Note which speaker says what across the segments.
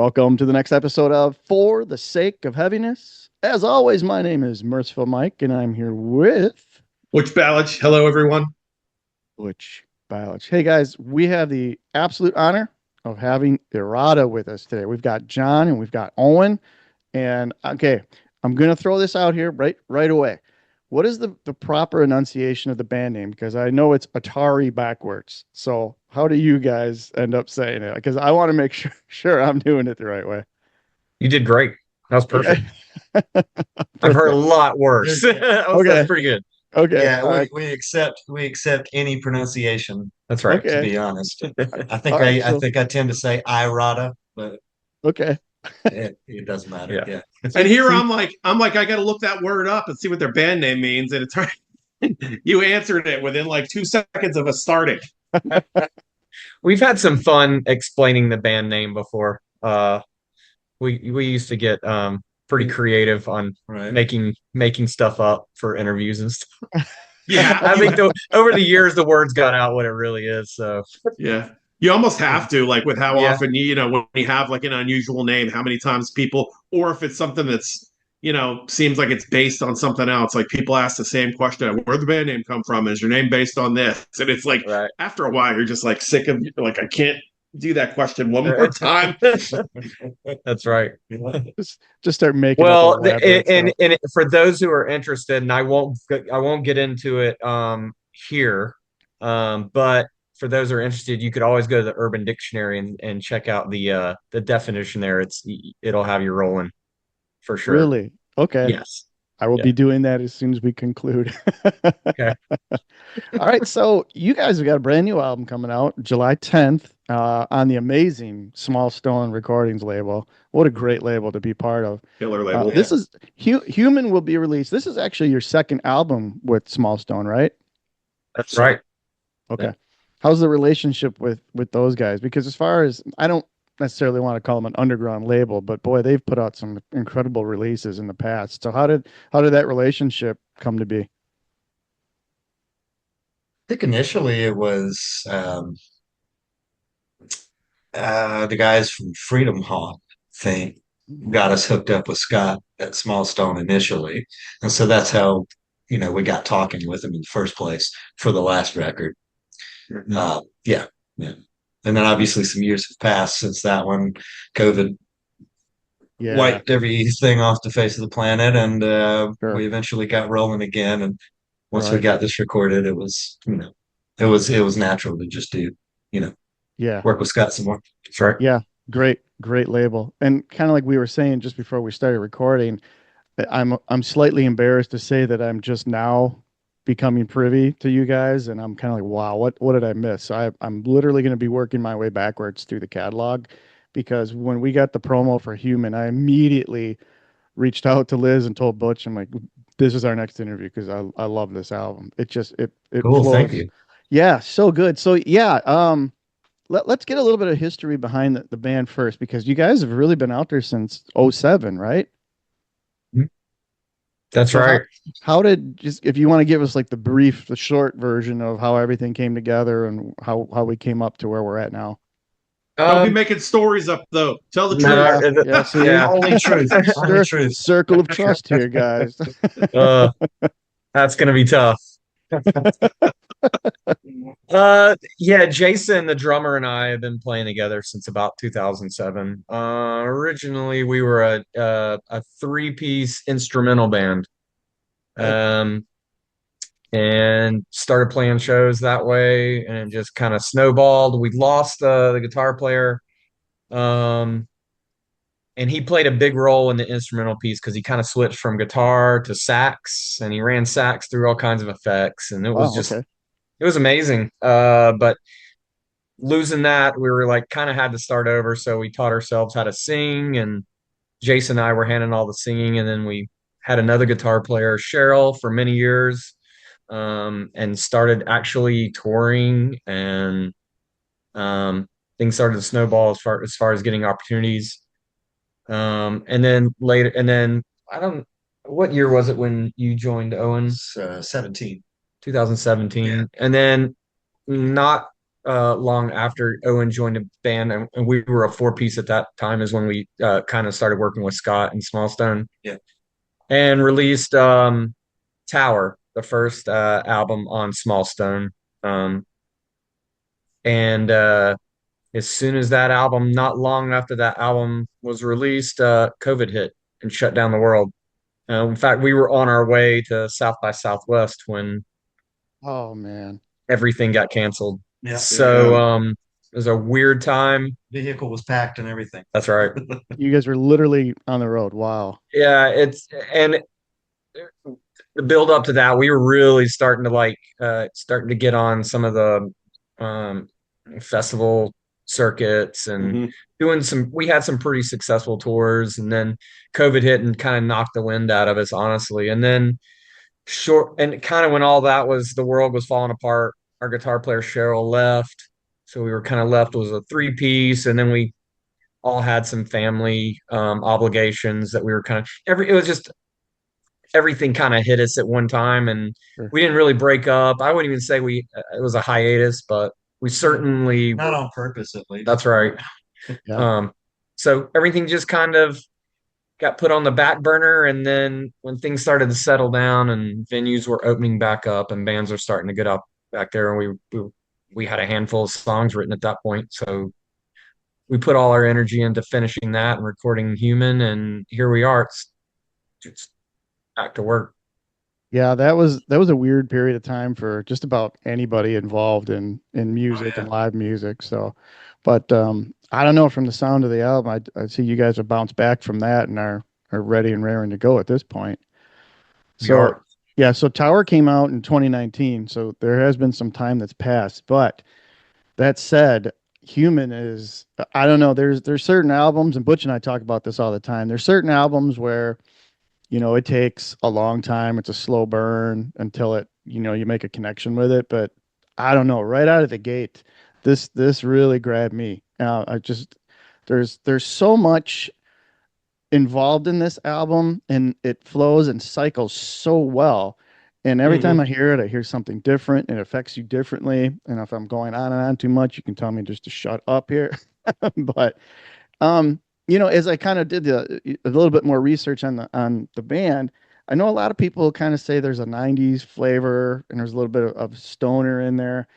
Speaker 1: Welcome to the next episode of For the Sake of Heaviness. As always, my name is Merciful Mike, and I'm here with
Speaker 2: Which Ballage? Hello, everyone.
Speaker 1: Butch Bilich. Hey guys, we have the absolute honor of having Irata with us today. We've got Jon and we've got Owen. And okay, I'm gonna throw this out here right away. What is the proper enunciation of the band name? Because I know it's Atari backwards. So how do you guys end up saying it? Because I want to make sure I'm doing it the right way.
Speaker 3: You did great. That was
Speaker 1: Yeah.
Speaker 3: perfect. I've heard a
Speaker 1: Perfect.
Speaker 3: lot worse. That's
Speaker 1: Okay.
Speaker 3: pretty good.
Speaker 1: Okay.
Speaker 4: Yeah,
Speaker 1: All right.
Speaker 4: we accept any pronunciation,
Speaker 3: That's right.
Speaker 4: to
Speaker 1: Okay.
Speaker 4: be honest. I
Speaker 1: All
Speaker 4: think
Speaker 1: right.
Speaker 4: I
Speaker 1: So
Speaker 4: think I tend to say Irata, but
Speaker 1: okay.
Speaker 4: it doesn't matter.
Speaker 3: Yeah.
Speaker 4: Yeah.
Speaker 2: And here
Speaker 1: See,
Speaker 2: I'm like, I got to look that word up and see what their band name means. And it's you answered it within like 2 seconds of us starting.
Speaker 3: We've had some fun explaining the band name before. We used to get pretty creative on
Speaker 4: Right.
Speaker 3: making stuff up for interviews and stuff.
Speaker 2: Yeah,
Speaker 3: I think over the years the words got out what it really is. So
Speaker 2: yeah. You almost have to, like, with how
Speaker 3: yeah,
Speaker 2: often when you have like an unusual name, how many times people, or if it's something that's seems like it's based on something else. Like people ask the same question: Where'd the band name come from? Is your name based on this? And it's like
Speaker 3: right.
Speaker 2: after a while, you're just like sick of like I can't do that question one more time.
Speaker 3: That's right.
Speaker 1: just start making up
Speaker 3: Well,
Speaker 1: elaborate stuff.
Speaker 3: and for those who are interested, and I won't get into it here, but for those who are interested, you could always go to the Urban Dictionary and check out the definition there. It'll have you rolling for sure.
Speaker 1: Really? Okay.
Speaker 3: Yes.
Speaker 1: I will
Speaker 3: Yeah.
Speaker 1: be doing that as soon as we conclude.
Speaker 3: Okay.
Speaker 1: All right. So you guys have got a brand new album coming out July 10th on the amazing Small Stone Recordings label. What a great label to be part of.
Speaker 2: Killer label.
Speaker 1: This is Human will be released. This is actually your second album with Small Stone, right?
Speaker 3: That's right.
Speaker 1: Okay.
Speaker 3: Yeah.
Speaker 1: How's the relationship with those guys? Because as far as I don't necessarily want to call them an underground label, but boy, they've put out some incredible releases in the past. So how did that relationship come to be?
Speaker 4: I think initially it was the guys from Freedom Hawk thing got us hooked up with Scott at Small Stone initially. And so that's how, we got talking with him in the first place for the last record. Yeah, yeah. And then obviously some years have passed since that one. COVID
Speaker 1: Yeah,
Speaker 4: wiped everything off the face of the planet, and
Speaker 1: sure.
Speaker 4: we eventually got rolling again. And once we
Speaker 1: Right.
Speaker 4: got this recorded, it was natural to just do, you know,
Speaker 1: Yeah.
Speaker 4: work with Scott some more.
Speaker 3: That's right.
Speaker 1: Yeah. Great label. And kind of like we were saying just before we started recording, I'm slightly embarrassed to say that I'm just now becoming privy to you guys, and I'm kind of like, wow, what did I miss? So I'm literally going to be working my way backwards through the catalog because when we got the promo for Human, I immediately reached out to Liz and told Butch, I'm like, this is our next interview because I love this album. It
Speaker 4: Cool, thank
Speaker 1: flows.
Speaker 4: you.
Speaker 1: Yeah, so good. So yeah, let's get a little bit of history behind the band first because you guys have really been out there since '07, right?
Speaker 3: That's
Speaker 1: So
Speaker 3: right.
Speaker 1: how did just if you want to give us like the short version of how everything came together and how we came up to where we're at now.
Speaker 2: Don't be
Speaker 3: Um,
Speaker 2: making stories up though. Tell the
Speaker 3: no,
Speaker 2: truth.
Speaker 1: Yeah, see,
Speaker 3: yeah.
Speaker 4: Only truth, only truth.
Speaker 1: circle of trust here, guys.
Speaker 3: Uh, that's gonna be tough. Yeah, Jason, the drummer, and I have been playing together since about 2007. Originally, we were a three-piece instrumental band,
Speaker 1: Okay.
Speaker 3: um, and started playing shows that way, and it just kind of snowballed. We lost the guitar player, um, and he played a big role in the instrumental piece because he kind of switched from guitar to sax, and he ran sax through all kinds of effects, and
Speaker 1: Wow, okay.
Speaker 3: it was amazing. But losing that, we were like kind of had to start over. So we taught ourselves how to sing, and Jason and I were handling all the singing. And then we had another guitar player, Cheryl, for many years, and started actually touring. And things started to snowball as far as getting opportunities. And then later, and then I don't. What year was it when you joined Owen?
Speaker 4: It's 17.
Speaker 3: 2017.
Speaker 4: Yeah.
Speaker 3: And then not long after Owen joined the band, and we were a four-piece at that time, is when we kind of started working with Scott and Smallstone
Speaker 4: Yeah.
Speaker 3: and released Tower, the first album on Smallstone. Um, and as soon as that album, not long after that album was released, COVID hit and shut down the world. In fact, we were on our way to South by Southwest when
Speaker 1: Oh man.
Speaker 3: everything got canceled.
Speaker 4: Yeah.
Speaker 3: So
Speaker 2: Yeah.
Speaker 3: it was a weird time.
Speaker 4: Vehicle was packed and everything.
Speaker 3: That's right.
Speaker 1: You guys were literally on the road. Wow.
Speaker 3: Yeah, it's and the build up to that, we were really starting to get on some of the um festival circuits and
Speaker 2: Hmm.
Speaker 3: doing some we had some pretty successful tours, and then COVID hit and kind of knocked the wind out of us, honestly. And then short and kind of when all that was the world was falling apart, our guitar player Cheryl left. So we were kind of left was a three piece, and then we all had some family obligations that we were kind of every it was just everything kind of hit us at one time, and
Speaker 1: Sure.
Speaker 3: we didn't really break up. I wouldn't even say we it was a hiatus, but we certainly
Speaker 4: Not
Speaker 3: were.
Speaker 4: on purpose, at
Speaker 3: That's
Speaker 4: least.
Speaker 3: right.
Speaker 1: Yeah.
Speaker 3: um so everything just kind of got put on the back burner, and then when things started to settle down and venues were opening back up and bands were starting to get up back there, and we had a handful of songs written at that point, so we put all our energy into finishing that and recording Human, and here we are. It's back to work.
Speaker 1: Yeah, that was a weird period of time for just about anybody involved in
Speaker 4: Oh
Speaker 1: music and
Speaker 4: yeah.
Speaker 1: live music. So, but I don't know. From the sound of the album, I see you guys have bounced back from that and are ready and raring to go at this point.
Speaker 3: We
Speaker 1: So,
Speaker 3: are.
Speaker 1: yeah. So Tower came out in 2019. So there has been some time that's passed. But that said, Human is I don't know. There's certain albums, and Butch and I talk about this all the time. There's certain albums where it takes a long time. It's a slow burn until you make a connection with it. But I don't know, right out of the gate, this really grabbed me. I just there's so much involved in this album, and it flows and cycles so well. And every time
Speaker 2: Hmm.
Speaker 1: I hear it, I hear something different. It affects you differently. And if I'm going on and on too much, you can tell me just to shut up here. But um, as I kind of did a little bit more research on the band, I know a lot of people kind of say there's a 90s flavor and there's a little bit of stoner in there.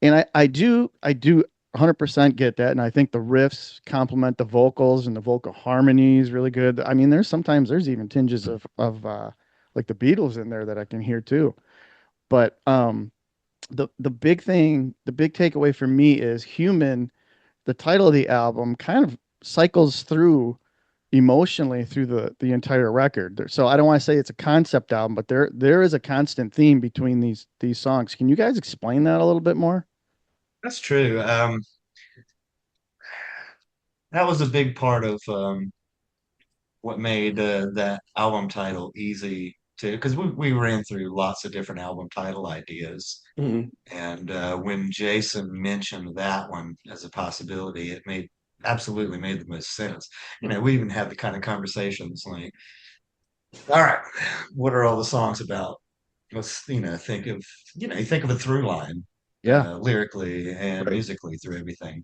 Speaker 1: And I do 100% get that. And I think the riffs complement the vocals and the vocal harmony is really good. I mean, there's even tinges of like the Beatles in there that I can hear too. But the big takeaway for me is Human. The title of the album kind of cycles through emotionally through the entire record. So I don't want to say it's a concept album, but there is a constant theme between these songs. Can you guys explain that a little bit more?
Speaker 4: That's true. That was a big part of what made that album title easy to, because we ran through lots of different album title ideas.
Speaker 2: Hmm.
Speaker 4: And when Jason mentioned that one as a possibility, it made absolutely made the most sense. We even had the kind of conversations like, all right, what are all the songs about? Let's, you think of a through line,
Speaker 1: Yeah,
Speaker 4: lyrically and
Speaker 1: right.
Speaker 4: musically through everything.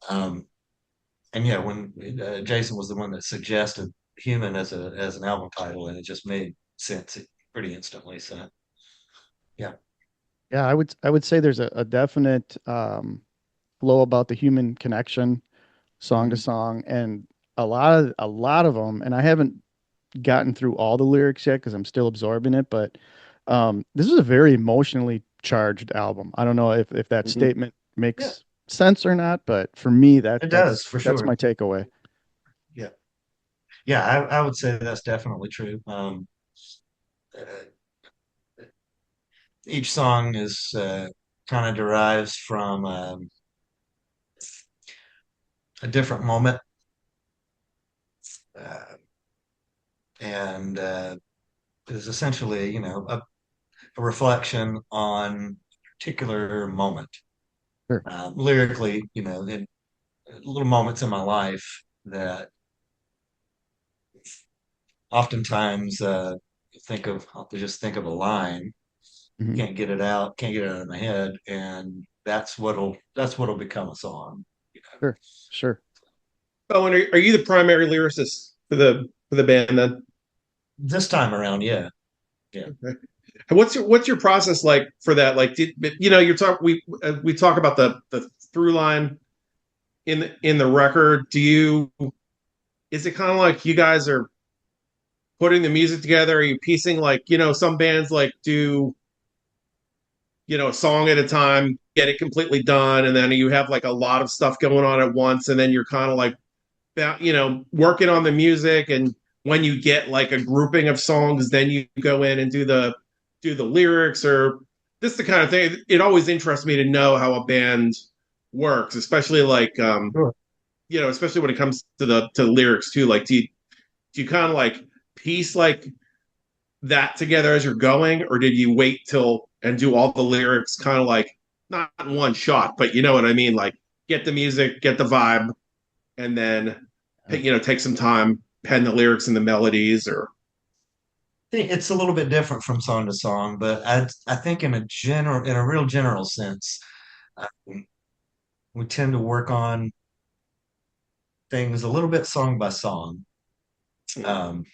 Speaker 4: Um, and yeah, when Jason was the one that suggested "Human" as an album title, and it just made sense pretty instantly. So yeah.
Speaker 1: Yeah, I would say there's a definite flow about the human connection, song to
Speaker 4: Mhm.
Speaker 1: song, and a lot of them. And I haven't gotten through all the lyrics yet because I'm still absorbing it. But this is a very emotionally charged album. I don't know if that
Speaker 2: Hmm.
Speaker 1: statement
Speaker 4: Yeah,
Speaker 1: makes sense or not, but for me,
Speaker 4: it
Speaker 1: that's
Speaker 4: does for
Speaker 1: that's
Speaker 4: sure.
Speaker 1: my takeaway.
Speaker 4: Yeah, yeah, I would say that's definitely true. Uh, each song is kind of derives from a different moment, uh, and is essentially, a reflection on a particular moment.
Speaker 1: Sure.
Speaker 4: Lyrically, in little moments in my life that oftentimes I'll just think of a line,
Speaker 1: Hmm.
Speaker 4: can't get it out of my head, and that's what'll become a song. You know,
Speaker 1: Sure, sure.
Speaker 2: Oh, and are you the primary lyricist for the band then?
Speaker 4: this time around, yeah, yeah.
Speaker 2: Okay. And what's your process like for that? Like, you're talk we talk about the through line in the record. Is it kind of like you guys are putting the music together? Are you piecing like some bands like do a song at a time, get it completely done, and then you have like a lot of stuff going on at once, and then you're kind of like working on the music, and when you get like a grouping of songs, then you go in and do the lyrics, or this is the kind of thing. It always interests me to know how a band works, especially like
Speaker 4: Sure.
Speaker 2: especially when it comes to lyrics too. Like, do you kind of like piece like that together as you're going, or did you wait till and do all the lyrics kind of like not in one shot, but you know what I mean? Like, get the music, get the vibe, and then take some time, pen the lyrics and the melodies, or
Speaker 4: Think it's a little bit different from song to song, but I think in a real general sense, um, we tend to work on things a little bit song by song. Um,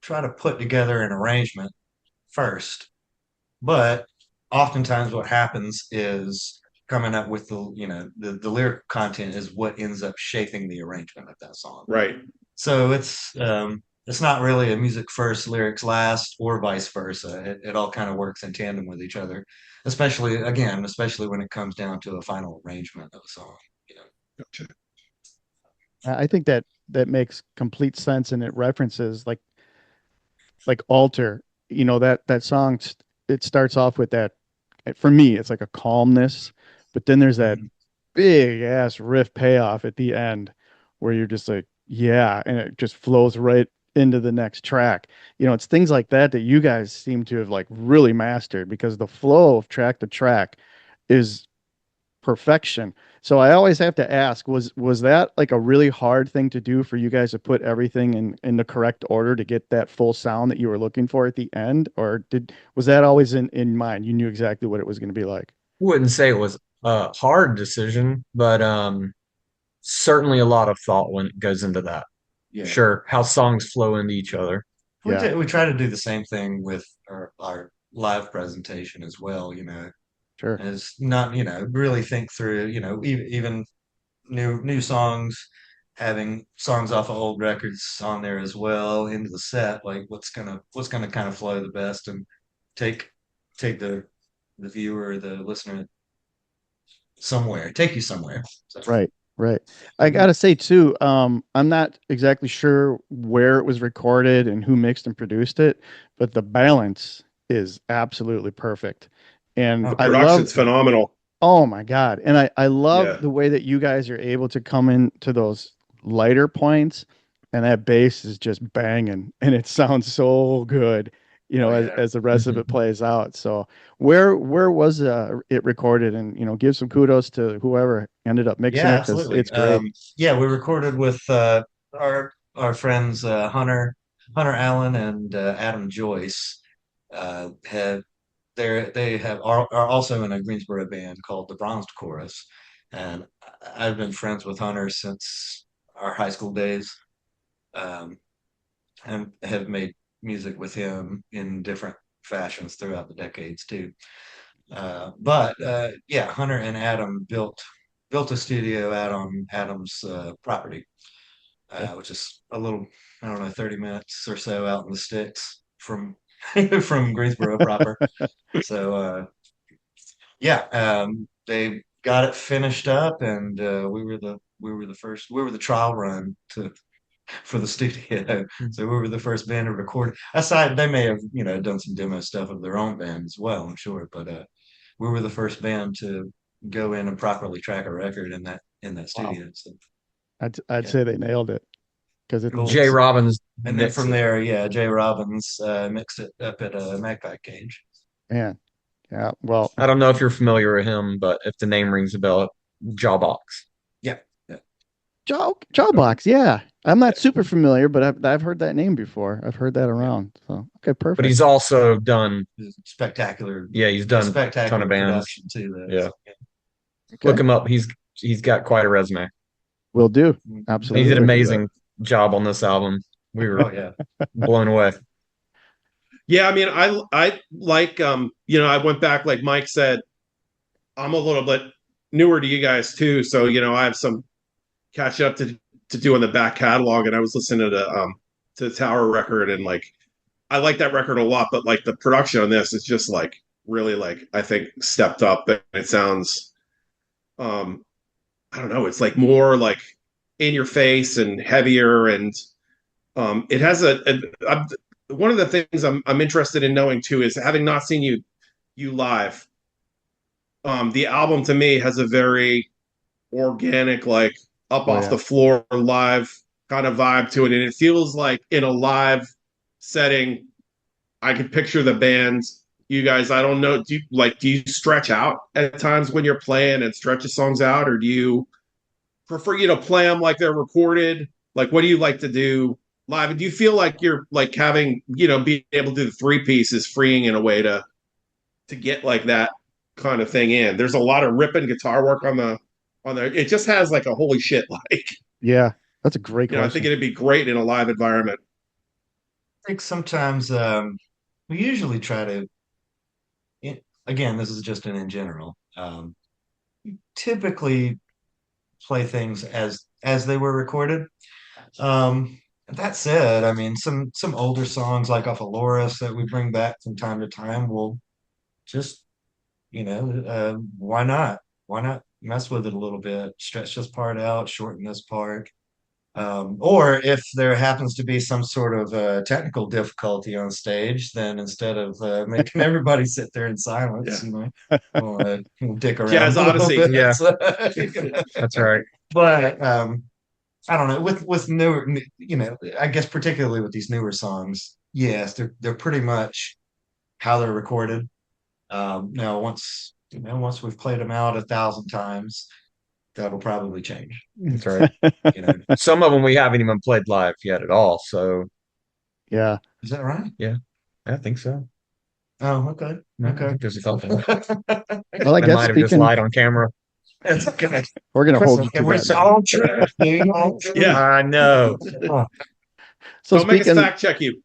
Speaker 4: Try to put together an arrangement first, but oftentimes what happens is coming up with the lyric content is what ends up shaping the arrangement of that song.
Speaker 2: right.
Speaker 4: So it's not really a music first, lyrics last, or vice versa. It all kind of works in tandem with each other, especially when it comes down to a final arrangement of a song. You know.
Speaker 2: Gotcha.
Speaker 1: I think that makes complete sense, and it references like alter. That song. It starts off with that. For me, it's like a calmness, but then there's that
Speaker 4: Mhm.
Speaker 1: big ass riff payoff at the end, where you're just like, yeah, and it just flows right into the next track. It's things like that that you guys seem to have like really mastered, because the flow of track to track is perfection. So I always have to ask, was that like a really hard thing to do for you guys to put everything in the correct order to get that full sound that you were looking for at the end? Or was that always in mind? You knew exactly what it was going to be like.
Speaker 3: Wouldn't say it was a hard decision, but certainly a lot of thought when it goes into that.
Speaker 4: Yeah.
Speaker 3: Sure, how songs flow into each other.
Speaker 1: Yeah,
Speaker 4: We try to do the same thing with our live presentation as well.
Speaker 1: sure.
Speaker 4: Is not really think through even new songs, having songs off of old records on there as well into the set, like what's gonna kind of flow the best and take take the viewer, the listener somewhere, take you somewhere. So,
Speaker 1: Right, right. I
Speaker 4: mhm.
Speaker 1: gotta say too, I'm not exactly sure where it was recorded and who mixed and produced it, but the balance is absolutely perfect. And
Speaker 4: Oh,
Speaker 1: I
Speaker 4: good.
Speaker 1: love
Speaker 2: Production's phenomenal.
Speaker 1: Oh my God. And I love
Speaker 2: Yeah.
Speaker 1: the way that you guys are able to come into those lighter points, and that bass is just banging and it sounds so good,
Speaker 4: Oh yeah.
Speaker 1: as the rest of it plays out. So where was it recorded? And give some kudos to whoever ended up mixing
Speaker 4: Yeah,
Speaker 1: it, because
Speaker 4: absolutely.
Speaker 1: it's great.
Speaker 4: Yeah, we recorded with our friends Hunter Allen and Adam Joyce. Have they have are also in a Greensboro band called the Bronzed Chorus, and I've been friends with Hunter since our high school days, um, and have made music with him in different fashions throughout the decades too. But yeah, Hunter and Adam built a studio out on Adam's property,
Speaker 1: Okay.
Speaker 4: which is a little, I don't know, 30 minutes or so out in the sticks from from Greensboro proper. So yeah, they got it finished up, and we were the trial run to for the studio. So we were the first band to record. Aside, they may have done some demo stuff of their own band as well, I'm sure, but we were the first band to go in and properly track a record in that
Speaker 1: Wow.
Speaker 4: studio. So
Speaker 1: I'd
Speaker 4: yeah,
Speaker 1: say they nailed it, because
Speaker 4: cool.
Speaker 3: Jay Robbins
Speaker 4: And then
Speaker 3: mixed
Speaker 4: from
Speaker 3: it.
Speaker 4: there, yeah, Jay Robbins mixed it up at a Magpie Cage.
Speaker 1: man. Yeah. Well,
Speaker 3: I don't know if you're familiar with him, but if the name rings a bell, Jawbox.
Speaker 4: Yeah, yeah.
Speaker 1: Jawbox, yeah. I'm not super familiar, but I've heard that name before. I've heard that
Speaker 4: Yeah.
Speaker 1: around. So okay,
Speaker 3: But
Speaker 1: perfect.
Speaker 3: he's also done,
Speaker 4: Spectacular,
Speaker 3: yeah, he's done a ton
Speaker 4: spectacular
Speaker 3: of bands.
Speaker 4: production too.
Speaker 3: Yeah.
Speaker 4: That
Speaker 3: Look
Speaker 1: Okay,
Speaker 3: him up. He's got quite a resume.
Speaker 1: will do.
Speaker 3: He did an
Speaker 1: Absolutely.
Speaker 4: look it up.
Speaker 3: amazing job on this album. We were
Speaker 4: Oh yeah,
Speaker 3: blown away.
Speaker 2: Yeah, I mean, I like I went back like Mike said. I'm a little bit newer to you guys too, so I have some catch up to do on the back catalog, and I was listening to the Tower record, and like I like that record a lot, but like the production on this is just like really like I think stepped up, and it sounds um I don't know, it's like more like in your face and heavier, and it has one of the things I'm interested in knowing too is having not seen you live. The album to me has a very organic, like up
Speaker 1: Oh
Speaker 2: off
Speaker 1: yeah.
Speaker 2: the floor live kind of vibe to it, and it feels like in a live setting. I can picture the band. You guys, I don't know. Do you stretch out at times when you're playing and stretch the songs out, or do you prefer play them like they're recorded? Like, what do you like to do live? And do you feel like you're like having being able to do the three piece is freeing in a way to get like that kind of thing in? There's a lot of ripping guitar work on there. It just has like a holy shit like
Speaker 1: Yeah, that's a great
Speaker 2: I think
Speaker 1: question.
Speaker 2: it'd be great in a live environment.
Speaker 4: I think sometimes we usually try to. Again, this is just in general. Typically play things as they were recorded. That said, I mean, some older songs like off of Loris that we bring back from time to time will just, why not? Why not mess with it a little bit, stretch this part out, shorten this part. Or if there happens to be some sort of technical difficulty on stage, then instead of making everybody sit there in silence,
Speaker 2: Yeah.
Speaker 4: we'll dick around
Speaker 2: Jazz
Speaker 4: a little
Speaker 2: Odyssey.
Speaker 4: bit.
Speaker 3: Yeah,
Speaker 4: So,
Speaker 3: that's right.
Speaker 4: but I don't know, with newer, I guess particularly with these newer songs, yes, they're pretty much how they're recorded. Now once we've played them out 1,000 times, that'll probably change.
Speaker 3: That's right.
Speaker 4: You know,
Speaker 3: Some of them we haven't even played live yet at all. So
Speaker 1: Yeah.
Speaker 4: is that right?
Speaker 3: yeah, I think so.
Speaker 4: Oh, okay,
Speaker 3: No, I
Speaker 4: okay.
Speaker 3: think there's a couple.
Speaker 1: Well, I
Speaker 3: I
Speaker 1: guess
Speaker 3: might have just
Speaker 1: speaking,
Speaker 3: lied on camera.
Speaker 4: It's okay.
Speaker 1: we're gonna hold you to
Speaker 4: We're
Speaker 1: that now.
Speaker 4: all true. All true.
Speaker 2: Yeah.
Speaker 3: I know.
Speaker 1: So
Speaker 2: Don't make us
Speaker 1: speaking,
Speaker 2: fact check you.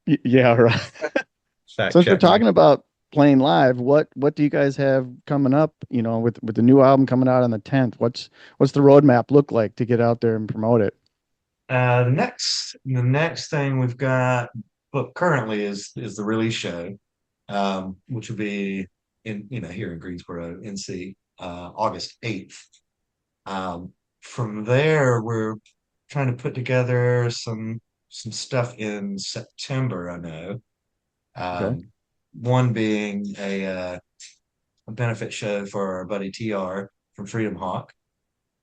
Speaker 1: yeah, right.
Speaker 3: Fact
Speaker 1: Since we're
Speaker 3: check me.
Speaker 1: talking about playing live, what do you guys have coming up? With the new album coming out on the 10th, what's the roadmap look like to get out there and promote it?
Speaker 4: The next thing we've got booked currently is the release show, which will be here in Greensboro, NC, August 8th. From there, we're trying to put together some stuff in September, I know.
Speaker 1: Okay.
Speaker 4: One being a benefit show for our buddy TR from Freedom Hawk.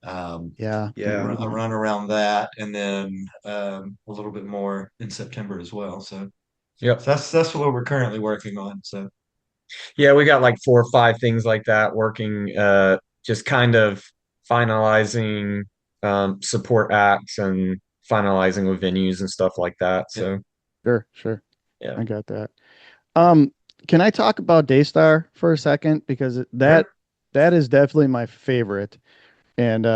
Speaker 1: Yeah.
Speaker 2: Yeah.
Speaker 4: A run around that, and then a little bit more in September as well. So,
Speaker 3: Yep.
Speaker 4: so that's what we're currently working on. So
Speaker 3: Yeah, we got like 4 or 5 things like that working, just kind of finalizing support acts and finalizing with venues and stuff like that.
Speaker 4: yeah,
Speaker 3: So
Speaker 1: Sure, sure.
Speaker 3: yeah.
Speaker 1: I got that. Um, can I talk about Daystar for a second? Because
Speaker 4: sure.
Speaker 1: that is definitely my favorite. And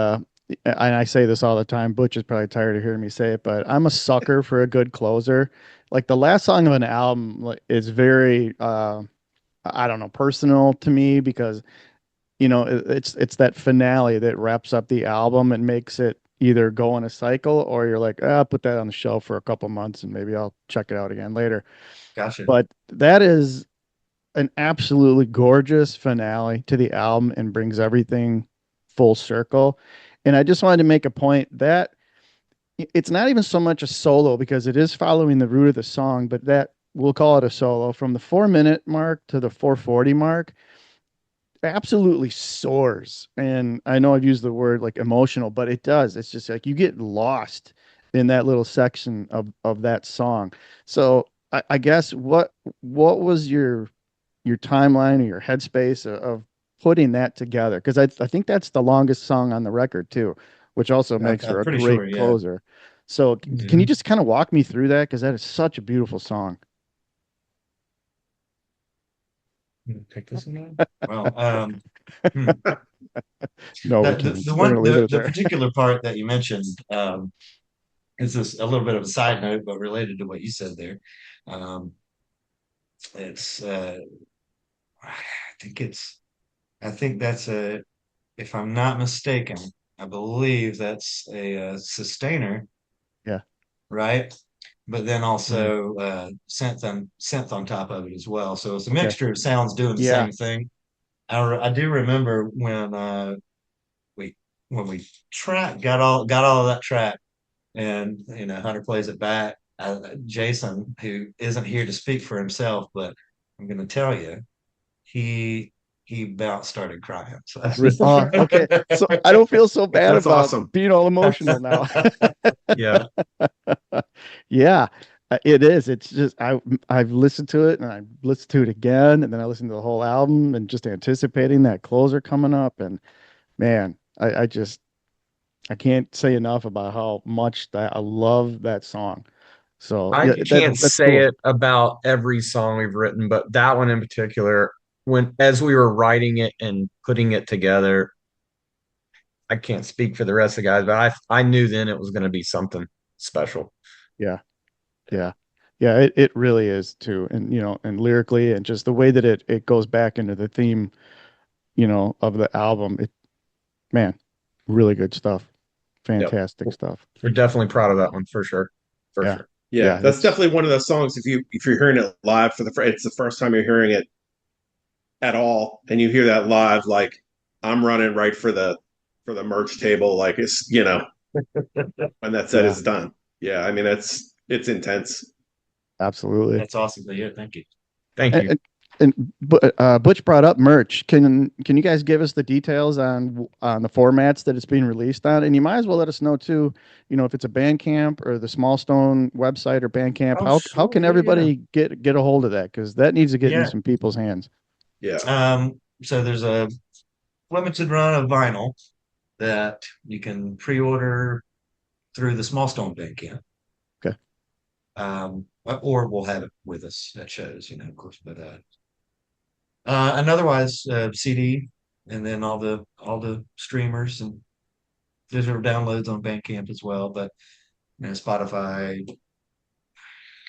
Speaker 1: I say this all the time. Butch is probably tired of hearing me say it, but I'm a sucker for a good closer. Like the last song of an album is very I don't know, personal to me because it's that finale that wraps up the album and makes it either go in a cycle or you're like, put that on the shelf for a couple months and maybe I'll check it out again later.
Speaker 4: Gotcha.
Speaker 1: But that is an absolutely gorgeous finale to the album and brings everything full circle. And I just wanted to make a point that it's not even so much a solo because it is following the root of the song, but that we'll call it a solo from the 4 minute mark to the 440 mark absolutely soars. And I know I've used the word like emotional, but it does. It's just like you get lost in that little section of that song. So I guess what was your timeline or your headspace of putting that together? Because I think that's the longest song on the record too. which also makes
Speaker 4: I'm
Speaker 1: for a
Speaker 4: pretty sure.
Speaker 1: great
Speaker 4: Yeah.
Speaker 1: closer. So can you
Speaker 4: Mhm.
Speaker 1: just kind of walk me through that? Because that is such a beautiful song.
Speaker 4: Take this one. Well, hmm.
Speaker 1: No, we
Speaker 4: the,
Speaker 1: can't.
Speaker 4: the
Speaker 1: We're
Speaker 4: one
Speaker 1: gonna leave it
Speaker 4: the
Speaker 1: there.
Speaker 4: particular part that you mentioned is this a little bit of a side note, but related to what you said there. Um, it's I think it's I think that's a if I'm not mistaken, I believe that's a, sustainer,
Speaker 1: Yeah.
Speaker 4: right? But then
Speaker 1: Mhm.
Speaker 4: also synth on top of it as well. So it's a
Speaker 1: Okay.
Speaker 4: mixture of sounds doing the
Speaker 1: Yeah.
Speaker 4: same thing. I do remember we when we got all of that track, and Hunter plays it back. Jason, who isn't here to speak for himself, but I'm going to tell you, he he about started crying. So.
Speaker 1: Okay. So I don't feel so bad
Speaker 2: That's
Speaker 1: about
Speaker 2: awesome.
Speaker 1: being all emotional now.
Speaker 3: Yeah.
Speaker 1: Yeah, it is. It's just I've listened to it and I listened to it again and then I listened to the whole album and just anticipating that closer coming up and man, I just I can't say enough about how much that I love that song. So
Speaker 3: I
Speaker 1: yeah,
Speaker 3: can't
Speaker 1: that's
Speaker 3: say
Speaker 1: cool.
Speaker 3: it about every song we've written, but that one in particular, when as we were writing it and putting it together, I can't speak for the rest of the guys, but I knew then it was going to be something special.
Speaker 1: Yeah, yeah, yeah. It really is too, and and lyrically and just the way that it goes back into the theme, of the album. Man, really good stuff.
Speaker 3: Yep.
Speaker 1: Fantastic stuff.
Speaker 3: We're definitely proud of that one for sure. For
Speaker 1: Yeah.
Speaker 3: sure.
Speaker 2: Yeah,
Speaker 1: Yeah,
Speaker 2: that's
Speaker 1: it's
Speaker 2: definitely one of those songs. If you're hearing it live it's the first time you're hearing it at all, and you hear that live, like I'm running right for the merch table, like it's when that set
Speaker 1: yeah,
Speaker 2: is done. Yeah, I mean it's intense.
Speaker 1: absolutely.
Speaker 4: That's awesome to hear. Thank you.
Speaker 3: Thank
Speaker 1: And,
Speaker 3: you.
Speaker 1: Butch brought up merch. Can you guys give us the details on the formats that it's being released on? And you might as well let us know too, if it's a Bandcamp or the Small Stone website or Bandcamp,
Speaker 4: Oh,
Speaker 1: how
Speaker 4: sure.
Speaker 1: can
Speaker 4: Yeah, yeah.
Speaker 1: everybody get a hold of that? Because that needs to get into
Speaker 4: Yeah.
Speaker 1: some people's hands.
Speaker 2: Yeah.
Speaker 4: So there's a limited run of vinyl that you can pre-order through the Small Stone Bandcamp.
Speaker 1: Okay.
Speaker 4: Or we'll have it with us at shows, of course. But and otherwise, CD, and then all the streamers and digital downloads on Bandcamp as well. But Spotify,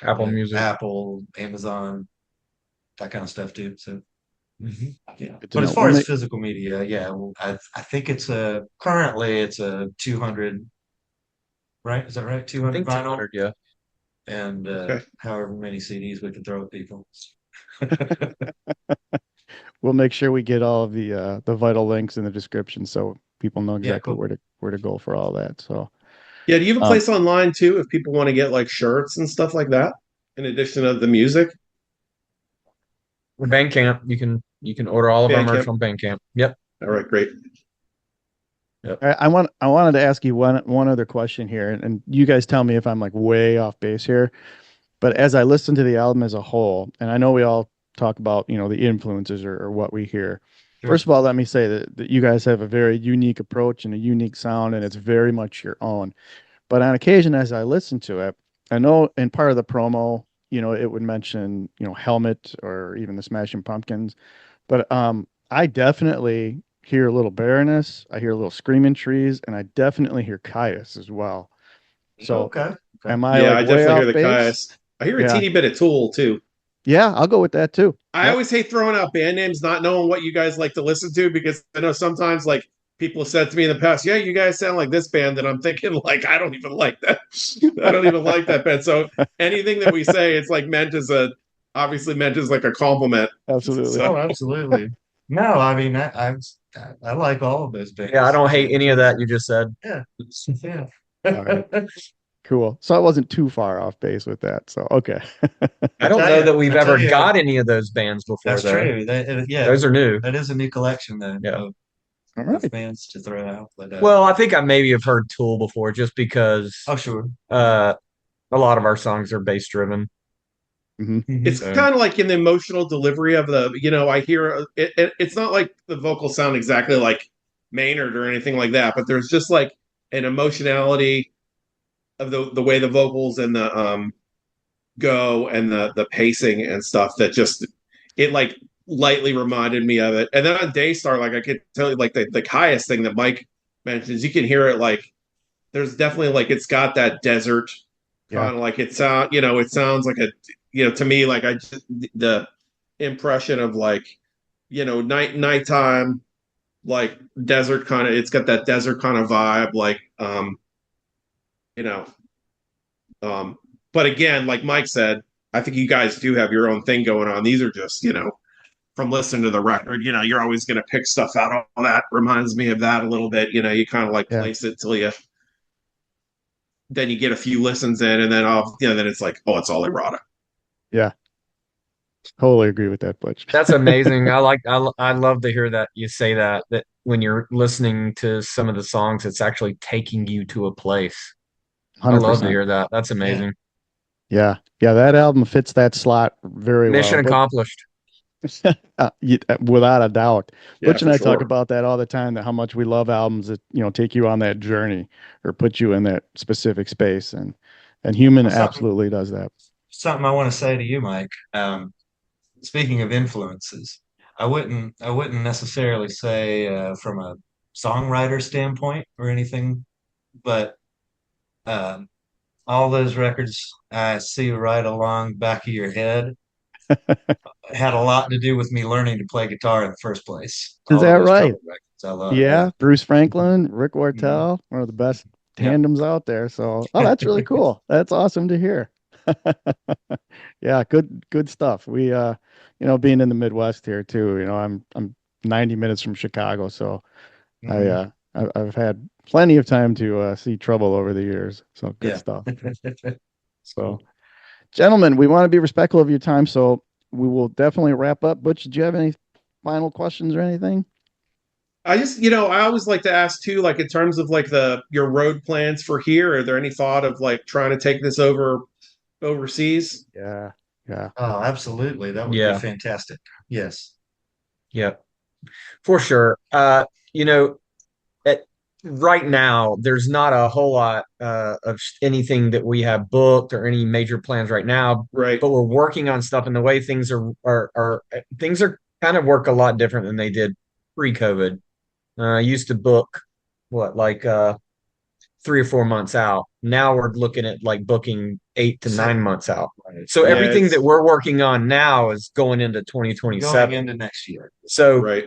Speaker 3: Apple Music.
Speaker 4: Apple, Amazon, that kind of stuff too. So yeah.
Speaker 1: Good to
Speaker 4: But
Speaker 1: know.
Speaker 4: as far as physical media, yeah, well, I think it's currently it's a 200, right? Is that right?
Speaker 3: I
Speaker 4: 200
Speaker 3: think
Speaker 4: vinyl
Speaker 3: 200, yeah.
Speaker 4: and
Speaker 2: Okay.
Speaker 4: however many CDs we can throw at people.
Speaker 1: We'll make sure we get all of the vital links in the description so people know
Speaker 4: Yeah,
Speaker 1: exactly
Speaker 4: cool.
Speaker 1: where to go for all that. So,
Speaker 2: Yeah, do you have a
Speaker 1: um,
Speaker 2: place online too if people want to get like shirts and stuff like that in addition to the music?
Speaker 3: Bandcamp, you can order all of our merch
Speaker 2: Bandcamp.
Speaker 3: on Bandcamp. Yep.
Speaker 2: All right, great.
Speaker 3: Yep.
Speaker 1: I wanted to ask you one other question here, and you guys tell me if I'm like way off base here. But as I listen to the album as a whole, and I know we all talk about, the influences or what we hear. First
Speaker 4: Sure.
Speaker 1: of all, let me say that you guys have a very unique approach and a unique sound, and it's very much your own. But on occasion, as I listen to it, I know in part of the promo, it would mention, Helmet or even the Smashing Pumpkins. But I definitely hear a little Baroness. I hear a little Screaming Trees, and I definitely hear Caius as well. So
Speaker 4: Okay. Okay.
Speaker 1: am I
Speaker 2: Yeah,
Speaker 1: like
Speaker 2: I
Speaker 1: way
Speaker 2: definitely hear
Speaker 1: off
Speaker 2: the
Speaker 1: base?
Speaker 2: Caius. I hear a
Speaker 1: Yeah.
Speaker 2: teeny bit of Tool too.
Speaker 1: Yeah, I'll go with that too.
Speaker 2: I
Speaker 1: Yep.
Speaker 2: always hate throwing out band names, not knowing what you guys like to listen to, because I know sometimes like people have said to me in the past, "Yeah, you guys sound like this band," and I'm thinking like, I don't even like that. I don't even like that band. So anything that we say, it's like obviously meant as like a compliment.
Speaker 1: Absolutely.
Speaker 2: So
Speaker 4: Oh, absolutely. No, I mean I like all of those
Speaker 3: Yeah, I
Speaker 4: bands.
Speaker 3: don't hate any of that you just said.
Speaker 4: Yeah. Yeah.
Speaker 1: All right. Cool. So I wasn't too far off base with that. So okay.
Speaker 3: I don't know that we've
Speaker 4: I tell
Speaker 3: ever
Speaker 4: you,
Speaker 3: got any of those bands before,
Speaker 4: that's
Speaker 3: though.
Speaker 4: true. Yeah,
Speaker 3: Those are new.
Speaker 4: that is a new collection then
Speaker 3: Yeah.
Speaker 1: All
Speaker 4: of
Speaker 1: right.
Speaker 4: bands to throw out. But
Speaker 3: Well, I think I maybe have heard Tool before just because
Speaker 4: oh, sure.
Speaker 3: uh, a lot of our songs are bass driven.
Speaker 1: Hmm.
Speaker 2: it's
Speaker 4: Mhm.
Speaker 3: So
Speaker 2: kind of like in the emotional delivery of I hear it's not like the vocals sound exactly like Maynard or anything like that, but there's just like an emotionality of the way the vocals and the go and the pacing and stuff that just it like lightly reminded me of it. And then on Daystar, like I could tell you like the highest thing that Mike mentions, you can hear it like there's definitely like it's got that desert
Speaker 1: Yeah.
Speaker 2: kind of like it sounds like a to me like I just the impression of like nighttime like desert kind of it's got that desert kind of vibe like you know um but again like Mike said I think you guys do have your own thing going on. These are just from listening to the record, you're always going to pick stuff out. All that reminds me of that a little bit. You kind of like
Speaker 1: Yeah.
Speaker 2: place it till then you get a few listens in, and then then it's like, oh, it's all Irata.
Speaker 1: Yeah. Totally agree with that, Butch.
Speaker 3: That's amazing. I love to hear that you say that when you're listening to some of the songs, it's actually taking you to a place. I love to
Speaker 1: 100%.
Speaker 3: hear that. That's
Speaker 4: Yeah.
Speaker 3: amazing.
Speaker 1: Yeah. Yeah. That album fits that slot very well.
Speaker 3: Mission
Speaker 1: But
Speaker 3: accomplished.
Speaker 1: without a doubt.
Speaker 2: Yeah,
Speaker 1: Butch and
Speaker 2: for
Speaker 1: I talk
Speaker 2: sure.
Speaker 1: about that all the time, that how much we love albums that, take you on that journey or put you in that specific space. And Human
Speaker 4: Well, something
Speaker 1: absolutely does that.
Speaker 4: something I want to say to you, Mike. Speaking of influences, I wouldn't necessarily say from a songwriter standpoint or anything, but um, all those records I see right along back of your head had a lot to do with me learning to play guitar in the first place.
Speaker 1: Is
Speaker 4: All of
Speaker 1: that
Speaker 4: those
Speaker 1: right?
Speaker 4: trouble records I love, yeah.
Speaker 1: Yeah. Bruce Franklin, Rick
Speaker 4: Mhm.
Speaker 1: Wartell, one of the best
Speaker 4: Yep.
Speaker 1: tandems out there. So, oh, that's really cool. That's awesome to hear. Yeah, good stuff. We being in the Midwest here too, I'm 90 minutes from Chicago, so I
Speaker 4: Mhm.
Speaker 1: I've had plenty of time to see trouble over the years. So good
Speaker 4: Yeah.
Speaker 1: stuff. So,
Speaker 4: Cool.
Speaker 1: gentlemen, we want to be respectful of your time, so we will definitely wrap up. Butch, did you have any final questions or anything?
Speaker 2: I just, I always like to ask too, like in terms of like your road plans for here. Are there any thought of like trying to take this overseas?
Speaker 1: Yeah, yeah,
Speaker 4: Oh, absolutely. That would be
Speaker 3: Yeah,
Speaker 4: fantastic. Yes.
Speaker 3: yeah, for sure. You know, at, right now, there's not a whole lot of anything that we have booked or any major plans right now,
Speaker 2: Right.
Speaker 3: but we're working on stuff, and the way things are things are kind of work a lot different than they did pre-COVID. I used to book what like 3 or 4 months out. Now we're looking at like booking 8 to 9 months out.
Speaker 4: Right.
Speaker 3: So
Speaker 2: Yeah,
Speaker 3: everything that
Speaker 2: it's
Speaker 3: we're working on now is going into
Speaker 4: Going
Speaker 3: 2027.
Speaker 4: into next year.
Speaker 3: So
Speaker 2: right.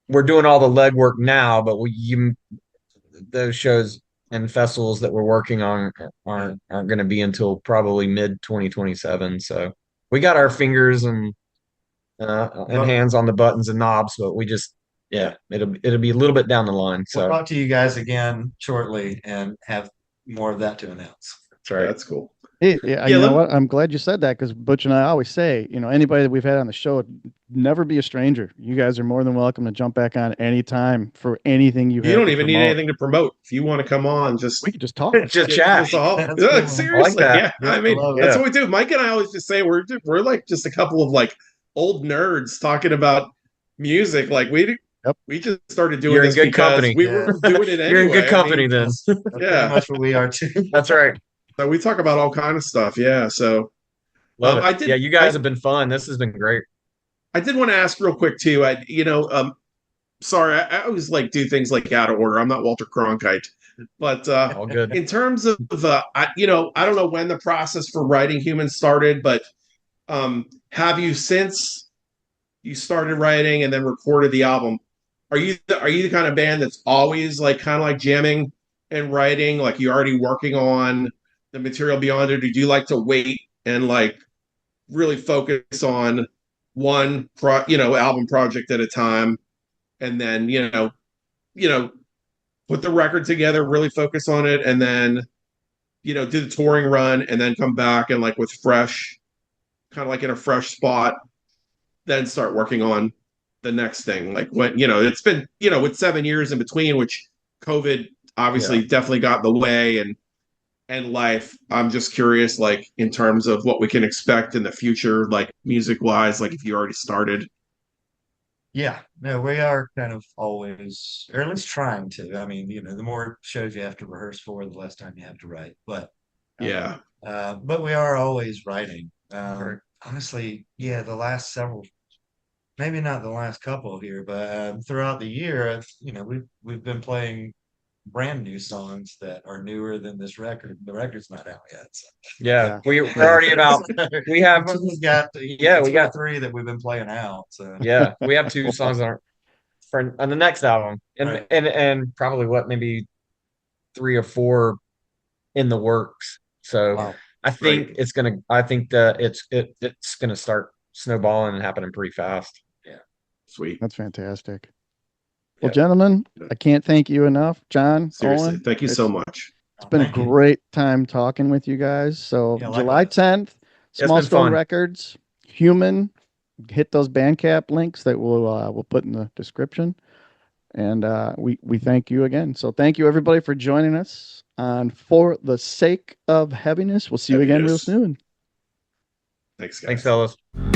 Speaker 3: we're doing all the legwork now, but those shows and festivals that we're working on aren't going to be until probably mid 2027. So we got our fingers and
Speaker 4: Well,
Speaker 3: hands on the buttons and knobs, but we just
Speaker 4: yeah.
Speaker 3: yeah, it'll be a little bit down the line.
Speaker 4: We'll
Speaker 3: So
Speaker 4: talk to you guys again shortly and have more of that to announce.
Speaker 3: that's right.
Speaker 2: That's cool.
Speaker 1: Yeah,
Speaker 2: Yeah,
Speaker 1: you know what? I'm glad you said that because Butch and I always say, anybody that we've had on the show, never be a stranger. You guys are more than welcome to jump back on anytime for anything you
Speaker 2: you
Speaker 1: have
Speaker 2: don't
Speaker 1: to
Speaker 2: even need
Speaker 1: promote.
Speaker 2: anything to promote. If you want to come on,
Speaker 1: We
Speaker 2: just
Speaker 1: could just talk.
Speaker 3: Just
Speaker 2: get
Speaker 3: chat.
Speaker 2: just all
Speaker 4: That's
Speaker 2: look,
Speaker 4: cool, man.
Speaker 3: I like
Speaker 2: seriously.
Speaker 3: that.
Speaker 2: Yeah.
Speaker 4: Yep,
Speaker 2: I
Speaker 4: I
Speaker 2: mean,
Speaker 4: love it.
Speaker 2: that's
Speaker 3: Yeah.
Speaker 2: what we do. Mike and I always just say we're like just a couple of like old nerds talking about music. Like
Speaker 1: Yep.
Speaker 2: we just started doing
Speaker 3: You're in
Speaker 2: this
Speaker 3: good
Speaker 2: because
Speaker 3: company.
Speaker 2: we
Speaker 4: Yeah,
Speaker 2: were doing it
Speaker 3: You're in good
Speaker 2: anyway. I
Speaker 3: company
Speaker 2: mean,
Speaker 3: then.
Speaker 4: that's pretty
Speaker 2: yeah.
Speaker 4: much what we are too.
Speaker 3: That's right.
Speaker 2: So we talk about all kind of stuff. Yeah. So
Speaker 3: Love it.
Speaker 2: I
Speaker 3: Yeah,
Speaker 2: did
Speaker 3: you guys have been fun. This has been great.
Speaker 2: I did want to ask real quick too. Sorry, I always like do things like out of order. I'm not Walter Cronkite, but
Speaker 3: All good.
Speaker 2: in terms of I don't know when the process for writing Humans started, but have you since you started writing and then recorded the album? Are you the kind of band that's always like kind of like jamming and writing, like you're already working on the material beyond it? Or do you like to wait and like really focus on album project at a time, and then you know put the record together, really focus on it, and then do the touring run, and then come back and like with fresh, kind of like in a fresh spot, then start working on the next thing. Like when it's been with 7 years in between, which COVID
Speaker 3: Yeah.
Speaker 2: obviously definitely got in the way, and life. I'm just curious, like in terms of what we can expect in the future, like music wise, like if you already started.
Speaker 4: Yeah, no, we are kind of always, or at least trying to. I mean, the more shows you have to rehearse for, the less time you have to write.
Speaker 2: Yeah.
Speaker 4: But we are always writing.
Speaker 3: Right.
Speaker 4: Honestly, yeah, the last several, maybe not the last couple here, but throughout the year, we've been playing brand new songs that are newer than this record. The record's not out yet. So.
Speaker 3: Yeah,
Speaker 1: Yeah.
Speaker 3: we're already about. We have.
Speaker 4: We've got
Speaker 3: Yeah, we
Speaker 4: two or
Speaker 3: got.
Speaker 4: three that we've been playing out. So
Speaker 3: Yeah, we have two
Speaker 1: Well,
Speaker 3: songs on the next album, and
Speaker 4: right.
Speaker 3: and probably maybe three or four in the works. So
Speaker 1: wow.
Speaker 3: I
Speaker 2: Right.
Speaker 3: think it's gonna. I think that it's gonna start snowballing and happening pretty fast.
Speaker 4: Yeah.
Speaker 2: Sweet.
Speaker 1: That's fantastic. Well,
Speaker 3: Yeah.
Speaker 1: gentlemen, I can't thank you enough. Jon,
Speaker 2: Seriously.
Speaker 1: Owen,
Speaker 2: Thank you so much.
Speaker 1: it's been a
Speaker 4: Thank you.
Speaker 1: great time talking with you guys. So
Speaker 4: Yeah,
Speaker 1: July
Speaker 4: likewise.
Speaker 1: 10th,
Speaker 3: Yeah, it's
Speaker 1: Small
Speaker 3: been
Speaker 1: Stone
Speaker 3: fun.
Speaker 1: Records, Human. Hit those Bandcamp links that we'll put in the description. And we thank you again. So thank you everybody for joining us on For the Sake of Heaviness. We'll see you again real
Speaker 2: Heaviness.
Speaker 1: soon.
Speaker 2: Thanks,
Speaker 3: Thanks,
Speaker 2: guys.
Speaker 3: fellas.